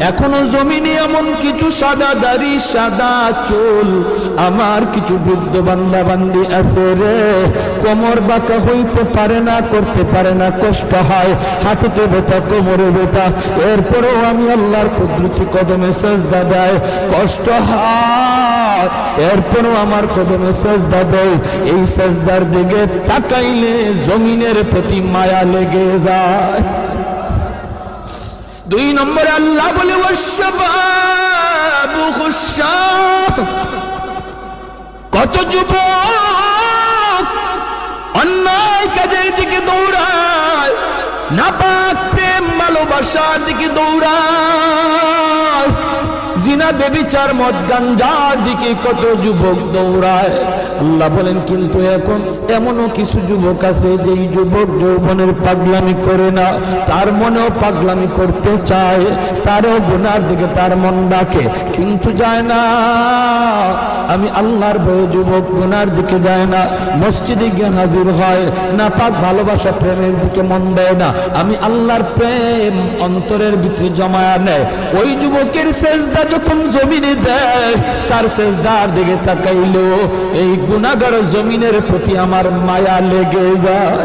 এখনো জমিনে এমন কিছু সাদা দাড়ি সাদা চুল আমার কিছু বৃদ্ধ বান্দা বান্দি আছে রে, কোমর বাঁকা হইতে পারে না, করতে পারে না, কষ্ট হয়, হাঁটুতে ব্যথা, কোমরে ব্যথা, এরপরেও আমি আল্লাহর কুদরতি কদমে সেজদা দেয়, কষ্ট হয়, এরপরেও আমার কদমে সেজদা দেয়। এই সেজদার দিকে তাকাইলে জমিনের প্রতি মায়া লেগে যায়। 2 নম্বরে আল্লাহ বলে ওয়াশবাবু খুশাব, কত যুবক অন্যায় কাজের দিকে দৌড়ায়, নাপাক প্রেম ভালোবাসার দিকে দৌড়ায়, জিনা বেবিচার মদ গাঞ্জার দিকে কত যুবক দৌড়ায়। আল্লাহ বলেন কিন্তু এখন এমনও কিছু যুবক আছে যেই যুবক যৌবনের পাগলামি করে না, তার মনেও পাগলামি করতে চায়, তারও গুনার দিকে তার মন ডাকে কিন্তু যায় না। আমি আল্লাহর ভয়ে যুবক গুনার দিকে যায় না, মসজিদে গিয়ে হাজির হয় না, পাক ভালোবাসা প্রেমের দিকে মন দেয় না, আমি আল্লাহর প্রেম অন্তরের ভিতরে জমায়া নেয়। ওই যুবকের সেজদা যখন জমিনে দেয়, তার সেজদার দিকে তাকাইলেও এই গুনাহগার জমিনের প্রতি আমার মায়া লেগে যায়।